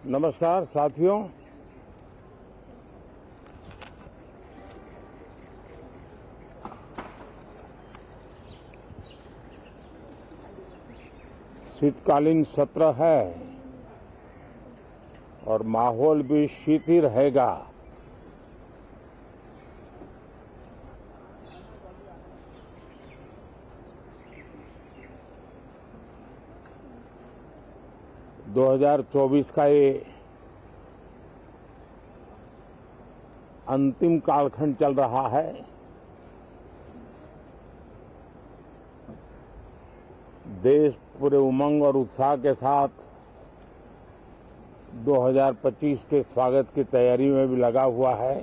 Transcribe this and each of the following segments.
नमस्कार साथियों। शीतकालीन सत्र है और माहौल भी शीत ही रहेगा। दो 2024 का ये अंतिम कालखंड चल रहा है। देश पूरे उमंग और उत्साह के साथ 2025 के स्वागत की तैयारी में भी लगा हुआ है।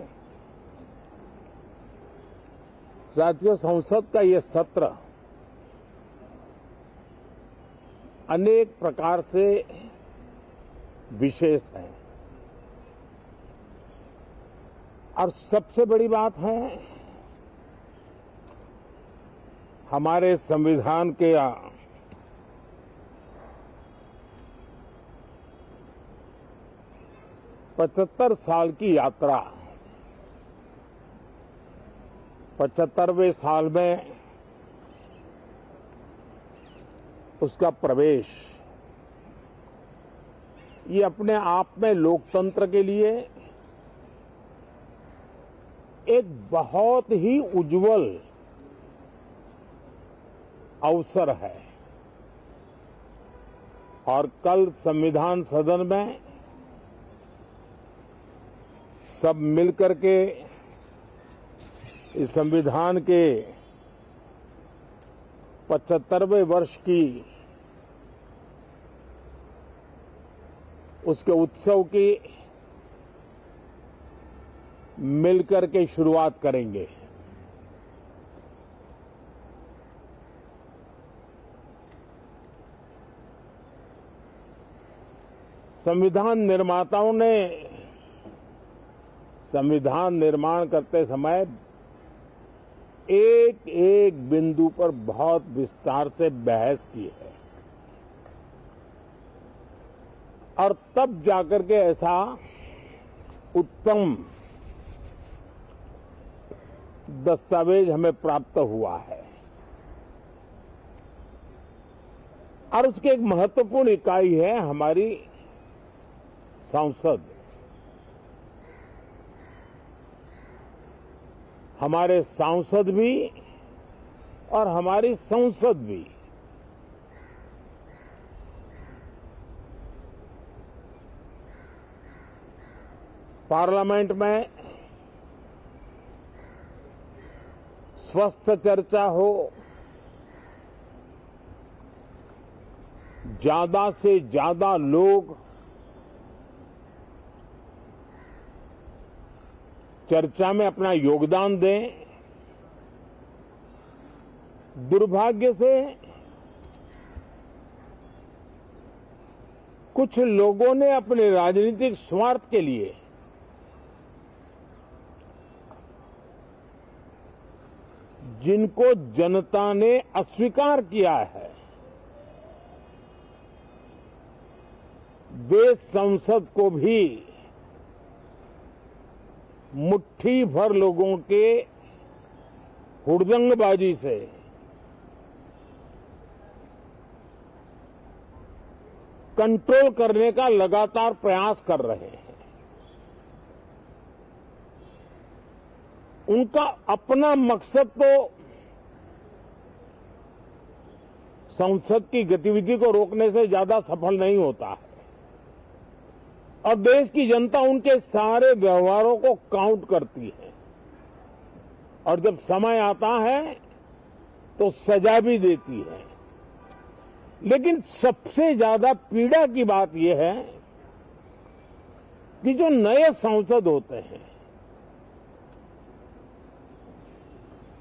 साथियों, संसद का ये सत्र अनेक प्रकार से विशेष है और सबसे बड़ी बात है हमारे संविधान के 75 साल की यात्रा, 75वें साल में उसका प्रवेश, ये अपने आप में लोकतंत्र के लिए एक बहुत ही उज्जवल अवसर है। और कल संविधान सदन में सब मिलकर के इस संविधान के 75वें वर्ष की उसके उत्सव की मिलकर के शुरुआत करेंगे। संविधान निर्माताओं ने संविधान निर्माण करते समय एक एक बिंदु पर बहुत विस्तार से बहस की है और तब जाकर के ऐसा उत्तम दस्तावेज हमें प्राप्त हुआ है। और उसकी एक महत्वपूर्ण इकाई है हमारी संसद। हमारे सांसद भी और हमारी संसद भी पार्लियामेंट में स्वस्थ चर्चा हो, ज्यादा से ज्यादा लोग चर्चा में अपना योगदान दें। दुर्भाग्य से कुछ लोगों ने अपने राजनीतिक स्वार्थ के लिए जिनको जनता ने अस्वीकार किया है, वे संसद को भी मुट्ठी भर लोगों के हुड़दंगबाजी से कंट्रोल करने का लगातार प्रयास कर रहे हैं। उनका अपना मकसद तो संसद की गतिविधि को रोकने से ज्यादा सफल नहीं होता है और देश की जनता उनके सारे व्यवहारों को काउंट करती है और जब समय आता है तो सजा भी देती है। लेकिन सबसे ज्यादा पीड़ा की बात यह है कि जो नए सांसद होते हैं,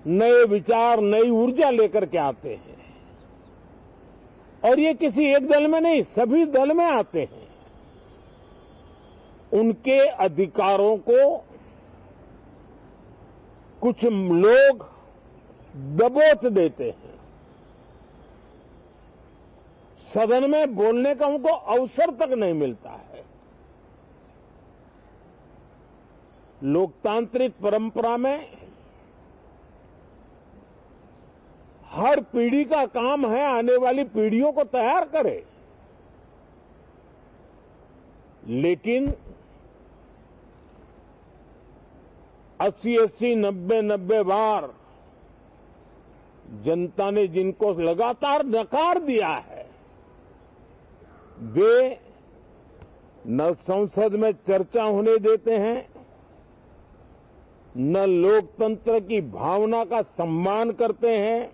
नए विचार, नई ऊर्जा लेकर के आते हैं और ये किसी एक दल में नहीं, सभी दल में आते हैं। उनके अधिकारों को कुछ लोग दबोच देते हैं। सदन में बोलने का उनको अवसर तक नहीं मिलता है। लोकतांत्रिक परंपरा में हर पीढ़ी का काम है आने वाली पीढ़ियों को तैयार करे, लेकिन 80-80, 90-90 बार जनता ने जिनको लगातार नकार दिया है, वे न संसद में चर्चा होने देते हैं, न लोकतंत्र की भावना का सम्मान करते हैं,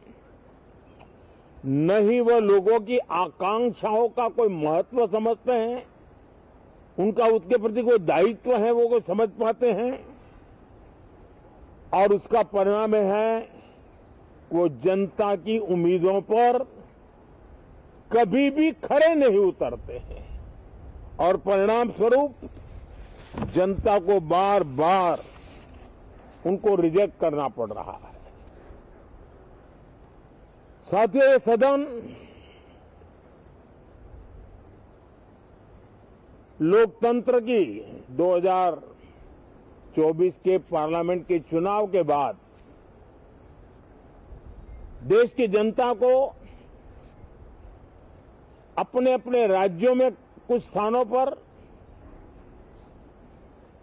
न ही वह लोगों की आकांक्षाओं का कोई महत्व समझते हैं, उनका उसके प्रति कोई दायित्व है वो कोई समझ पाते हैं। और उसका परिणाम है वो जनता की उम्मीदों पर कभी भी खरे नहीं उतरते हैं और परिणाम स्वरूप जनता को बार बार उनको रिजेक्ट करना पड़ रहा है। साथियों, ये सदन लोकतंत्र की 2024 के पार्लियामेंट के चुनाव के बाद देश की जनता को अपने अपने राज्यों में कुछ स्थानों पर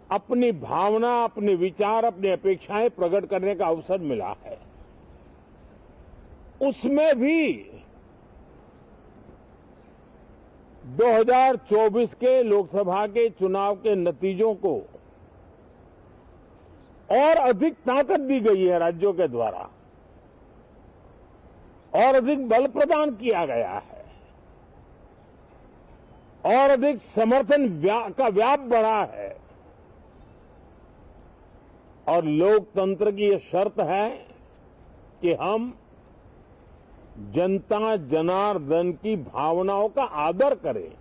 अपनी भावना, अपने विचार, अपनी अपेक्षाएं प्रकट करने का अवसर मिला है। उसमें भी 2024 के लोकसभा के चुनाव के नतीजों को और अधिक ताकत दी गई है राज्यों के द्वारा, और अधिक बल प्रदान किया गया है, और अधिक समर्थन का व्याप बढ़ा है। और लोकतंत्र की यह शर्त है कि हम जनता जनार्दन की भावनाओं का आदर करें,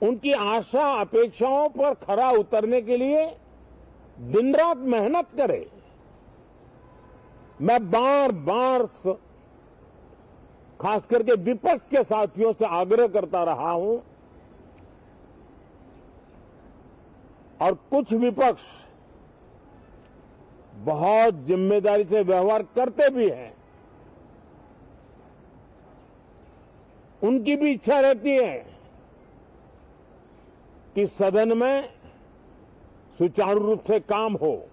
उनकी आशा अपेक्षाओं पर खरा उतरने के लिए दिन रात मेहनत करें। मैं बार बार खास करके विपक्ष के साथियों से आग्रह करता रहा हूं, और कुछ विपक्ष बहुत जिम्मेदारी से व्यवहार करते भी हैं। उनकी भी इच्छा रहती है कि सदन में सुचारू रूप से काम हो,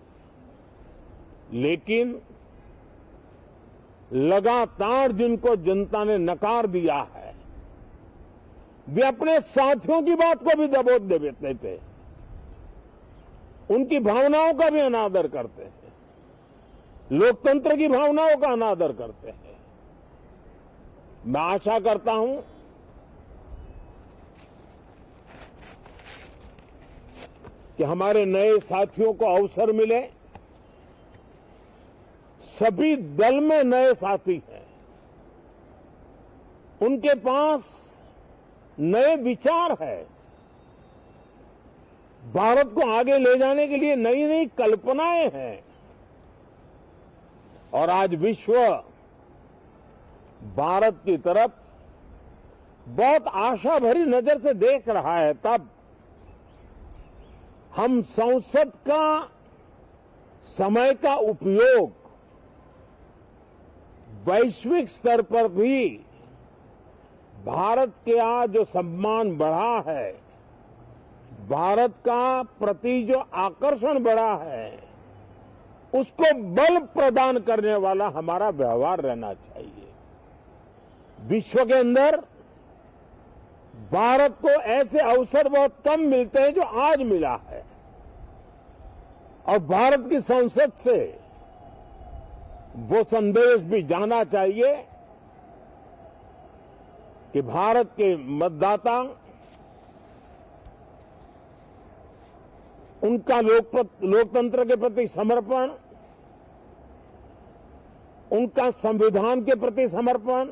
लेकिन लगातार जिनको जनता ने नकार दिया है, वे अपने साथियों की बात को भी दबोच देते थे, उनकी भावनाओं का भी अनादर करते हैं, लोकतंत्र की भावनाओं का अनादर करते हैं। मैं आशा करता हूं कि हमारे नए साथियों को अवसर मिले। सभी दल में नए साथी हैं, उनके पास नए विचार है, भारत को आगे ले जाने के लिए नई नई कल्पनाएं हैं। और आज विश्व भारत की तरफ बहुत आशा भरी नजर से देख रहा है, तब हम संसद का समय का उपयोग वैश्विक स्तर पर भी भारत के आज जो सम्मान बढ़ा है, भारत का प्रति जो आकर्षण बढ़ा है, उसको बल प्रदान करने वाला हमारा व्यवहार रहना चाहिए। विश्व के अंदर भारत को ऐसे अवसर बहुत कम मिलते हैं जो आज मिला है, और भारत की संसद से वो संदेश भी जाना चाहिए कि भारत के मतदाता, उनका लोकतंत्र के प्रति समर्पण, उनका संविधान के प्रति समर्पण,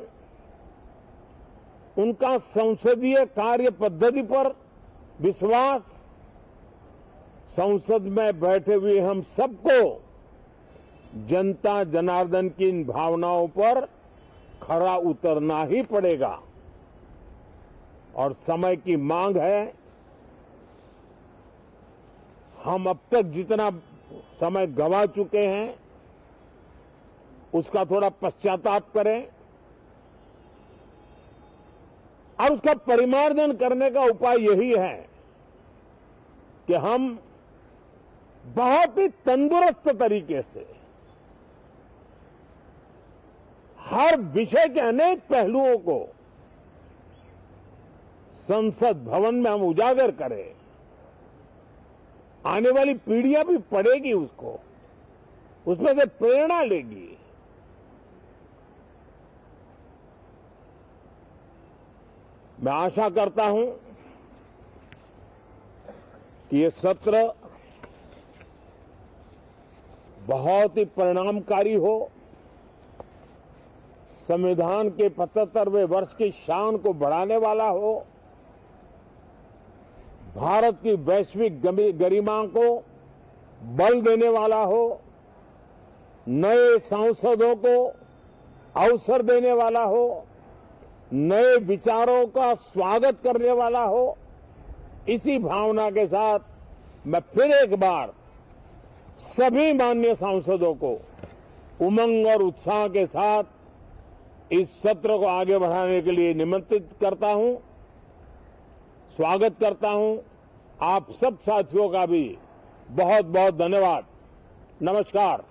उनका संसदीय कार्य पद्धति पर विश्वास, संसद में बैठे हुए हम सबको जनता जनार्दन की इन भावनाओं पर खरा उतरना ही पड़ेगा। और समय की मांग है, हम अब तक जितना समय गंवा चुके हैं उसका थोड़ा पश्चाताप करें और उसका परिमार्जन करने का उपाय यही है कि हम बहुत ही तंदुरुस्त तरीके से हर विषय के अनेक पहलुओं को संसद भवन में हम उजागर करें। आने वाली पीढ़ियां भी पढ़ेगी उसको, उसमें से प्रेरणा लेगी। मैं आशा करता हूं कि ये सत्र बहुत ही परिणामकारी हो, संविधान के 75वें वर्ष की शान को बढ़ाने वाला हो, भारत की वैश्विक गरिमा को बल देने वाला हो, नए सांसदों को अवसर देने वाला हो, नए विचारों का स्वागत करने वाला हो। इसी भावना के साथ मैं फिर एक बार सभी माननीय सांसदों को उमंग और उत्साह के साथ इस सत्र को आगे बढ़ाने के लिए निमंत्रित करता हूं, स्वागत करता हूं। आप सब साथियों का भी बहुत बहुत धन्यवाद। नमस्कार।